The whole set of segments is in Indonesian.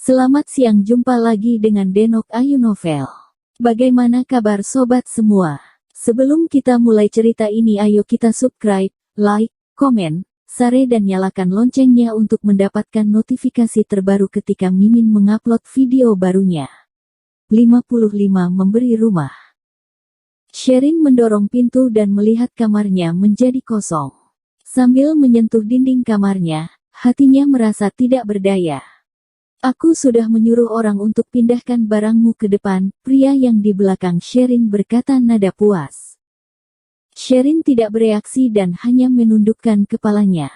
Selamat siang, jumpa lagi dengan Denok Ayu Novel. Bagaimana kabar sobat semua? Sebelum kita mulai cerita ini, ayo kita subscribe, like, komen, share dan nyalakan loncengnya untuk mendapatkan notifikasi terbaru ketika Mimin mengupload video barunya. 55 memberi rumah. Sherin mendorong pintu dan melihat kamarnya menjadi kosong. Sambil menyentuh dinding kamarnya, hatinya merasa tidak berdaya. Aku sudah menyuruh orang untuk pindahkan barangmu ke depan, pria yang di belakang Sherin berkata nada puas. Sherin tidak bereaksi dan hanya menundukkan kepalanya.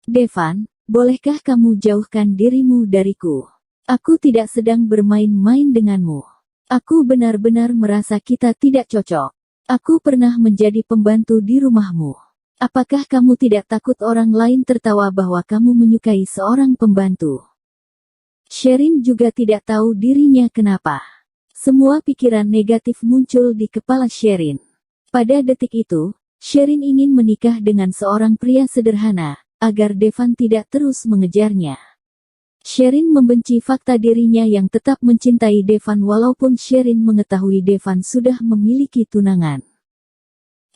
Devan, bolehkah kamu jauhkan dirimu dariku? Aku tidak sedang bermain-main denganmu. Aku benar-benar merasa kita tidak cocok. Aku pernah menjadi pembantu di rumahmu. Apakah kamu tidak takut orang lain tertawa bahwa kamu menyukai seorang pembantu? Sherin juga tidak tahu dirinya kenapa. Semua pikiran negatif muncul di kepala Sherin. Pada detik itu, Sherin ingin menikah dengan seorang pria sederhana, agar Devan tidak terus mengejarnya. Sherin membenci fakta dirinya yang tetap mencintai Devan walaupun Sherin mengetahui Devan sudah memiliki tunangan.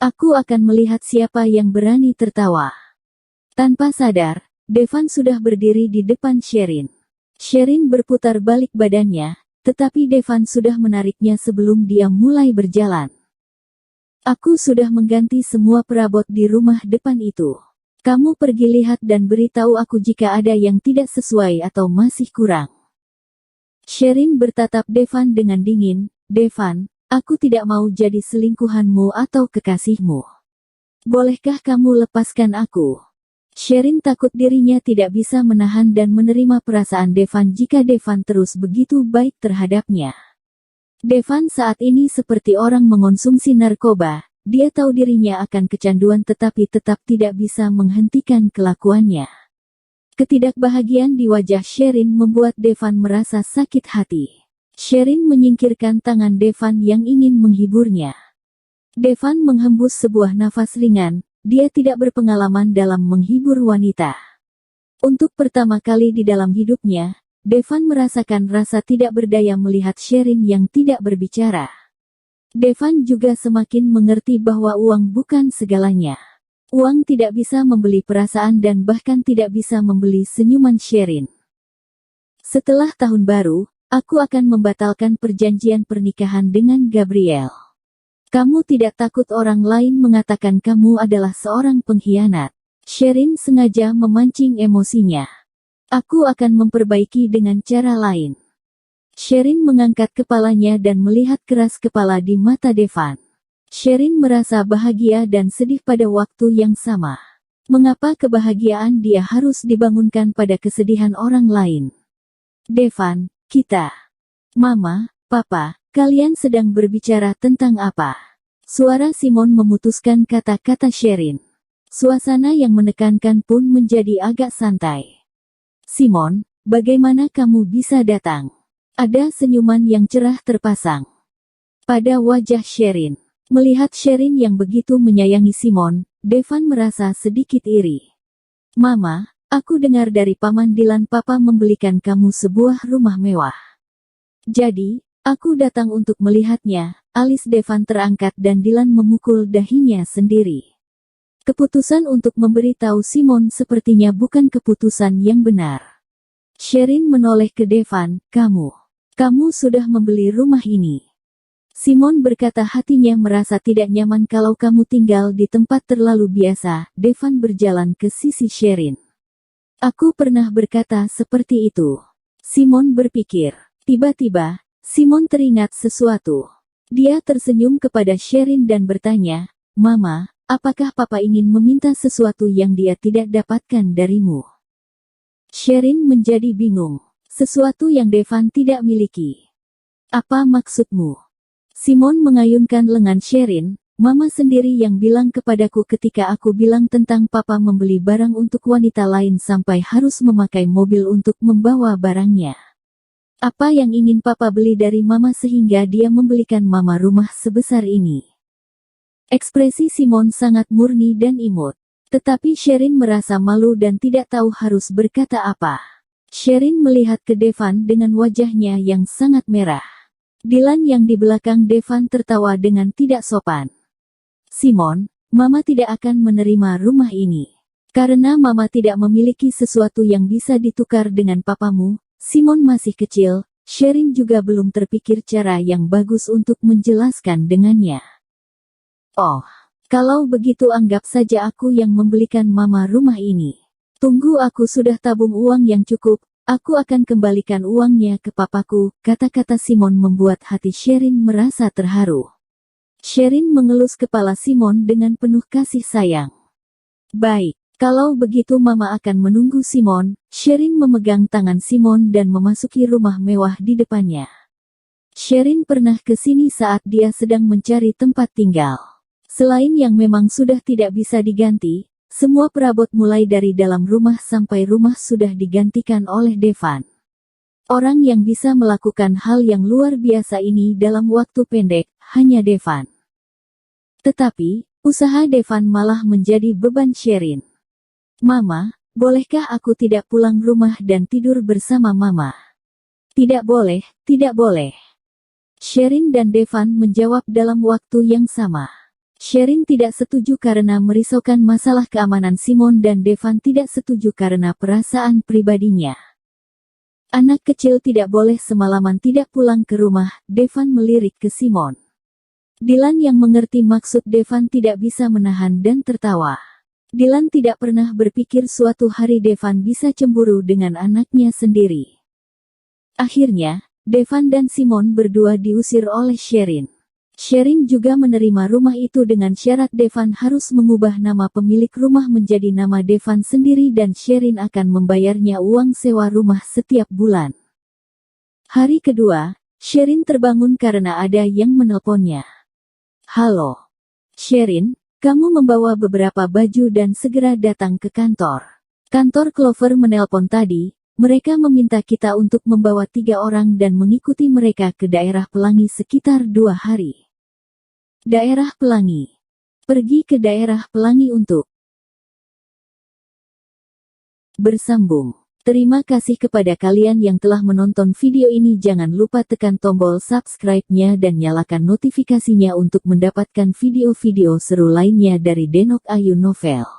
Aku akan melihat siapa yang berani tertawa. Tanpa sadar, Devan sudah berdiri di depan Sherin. Sherin berputar balik badannya, tetapi Devan sudah menariknya sebelum dia mulai berjalan. Aku sudah mengganti semua perabot di rumah depan itu. Kamu pergi lihat dan beritahu aku jika ada yang tidak sesuai atau masih kurang. Sherin bertatap Devan dengan dingin. Devan, aku tidak mau jadi selingkuhanmu atau kekasihmu. Bolehkah kamu lepaskan aku? Sherin takut dirinya tidak bisa menahan dan menerima perasaan Devan jika Devan terus begitu baik terhadapnya. Devan saat ini seperti orang mengonsumsi narkoba, dia tahu dirinya akan kecanduan tetapi tetap tidak bisa menghentikan kelakuannya. Ketidakbahagiaan di wajah Sherin membuat Devan merasa sakit hati. Sherin menyingkirkan tangan Devan yang ingin menghiburnya. Devan menghembus sebuah nafas ringan. Dia tidak berpengalaman dalam menghibur wanita. Untuk pertama kali di dalam hidupnya, Devan merasakan rasa tidak berdaya melihat Sherin yang tidak berbicara. Devan juga semakin mengerti bahwa uang bukan segalanya. Uang tidak bisa membeli perasaan dan bahkan tidak bisa membeli senyuman Sherin. Setelah tahun baru, aku akan membatalkan perjanjian pernikahan dengan Gabriel. Kamu tidak takut orang lain mengatakan kamu adalah seorang pengkhianat? Sherin sengaja memancing emosinya. Aku akan memperbaiki dengan cara lain. Sherin mengangkat kepalanya dan melihat keras kepala di mata Devan. Sherin merasa bahagia dan sedih pada waktu yang sama. Mengapa kebahagiaan dia harus dibangunkan pada kesedihan orang lain? Devan, kita. Mama, Papa. Kalian sedang berbicara tentang apa? Suara Simon memutuskan kata-kata Sherin. Suasana yang menekankan pun menjadi agak santai. Simon, bagaimana kamu bisa datang? Ada senyuman yang cerah terpasang pada wajah Sherin. Melihat Sherin yang begitu menyayangi Simon, Devan merasa sedikit iri. Mama, aku dengar dari Paman Dilan Papa membelikan kamu sebuah rumah mewah. Jadi, aku datang untuk melihatnya. Alis Devan terangkat dan Dilan memukul dahinya sendiri. Keputusan untuk memberitahu Simon sepertinya bukan keputusan yang benar. Sherin menoleh ke Devan, kamu sudah membeli rumah ini. Simon berkata hatinya merasa tidak nyaman kalau kamu tinggal di tempat terlalu biasa. Devan berjalan ke sisi Sherin. Aku pernah berkata seperti itu. Simon berpikir. Tiba-tiba, Simon teringat sesuatu. Dia tersenyum kepada Sherin dan bertanya, Mama, apakah Papa ingin meminta sesuatu yang dia tidak dapatkan darimu? Sherin menjadi bingung. Sesuatu yang Devan tidak miliki. Apa maksudmu? Simon mengayunkan lengan Sherin. Mama sendiri yang bilang kepadaku ketika aku bilang tentang Papa membeli barang untuk wanita lain sampai harus memakai mobil untuk membawa barangnya. Apa yang ingin Papa beli dari Mama sehingga dia membelikan Mama rumah sebesar ini? Ekspresi Simon sangat murni dan imut. Tetapi Sherin merasa malu dan tidak tahu harus berkata apa. Sherin melihat ke Devan dengan wajahnya yang sangat merah. Dylan yang di belakang Devan tertawa dengan tidak sopan. Simon, Mama tidak akan menerima rumah ini. Karena Mama tidak memiliki sesuatu yang bisa ditukar dengan papamu. Simon masih kecil, Sherin juga belum terpikir cara yang bagus untuk menjelaskan dengannya. Oh, kalau begitu anggap saja aku yang membelikan Mama rumah ini. Tunggu, aku sudah tabung uang yang cukup, aku akan kembalikan uangnya ke papaku. Kata-kata Simon membuat hati Sherin merasa terharu. Sherin mengelus kepala Simon dengan penuh kasih sayang. Baik, kalau begitu Mama akan menunggu Simon. Sherin memegang tangan Simon dan memasuki rumah mewah di depannya. Sherin pernah ke sini saat dia sedang mencari tempat tinggal. Selain yang memang sudah tidak bisa diganti, semua perabot mulai dari dalam rumah sampai rumah sudah digantikan oleh Devan. Orang yang bisa melakukan hal yang luar biasa ini dalam waktu pendek, hanya Devan. Tetapi, usaha Devan malah menjadi beban Sherin. Mama, bolehkah aku tidak pulang rumah dan tidur bersama Mama? Tidak boleh, tidak boleh. Sherin dan Devan menjawab dalam waktu yang sama. Sherin tidak setuju karena merisaukan masalah keamanan Simon dan Devan tidak setuju karena perasaan pribadinya. Anak kecil tidak boleh semalaman tidak pulang ke rumah, Devan melirik ke Simon. Dylan yang mengerti maksud Devan tidak bisa menahan dan tertawa. Dylan tidak pernah berpikir suatu hari Devan bisa cemburu dengan anaknya sendiri. Akhirnya, Devan dan Simon berdua diusir oleh Sherin. Sherin juga menerima rumah itu dengan syarat Devan harus mengubah nama pemilik rumah menjadi nama Devan sendiri dan Sherin akan membayarnya uang sewa rumah setiap bulan. Hari kedua, Sherin terbangun karena ada yang menelponnya. Halo. Sherin, kamu membawa beberapa baju dan segera datang ke kantor. Kantor Clover menelpon tadi, mereka meminta kita untuk membawa 3 orang dan mengikuti mereka ke daerah Pelangi sekitar 2 hari. Daerah Pelangi. Pergi ke daerah Pelangi untuk bersambung. Terima kasih kepada kalian yang telah menonton video ini. Jangan lupa tekan tombol subscribe-nya dan nyalakan notifikasinya untuk mendapatkan video-video seru lainnya dari Denok Ayu Novel.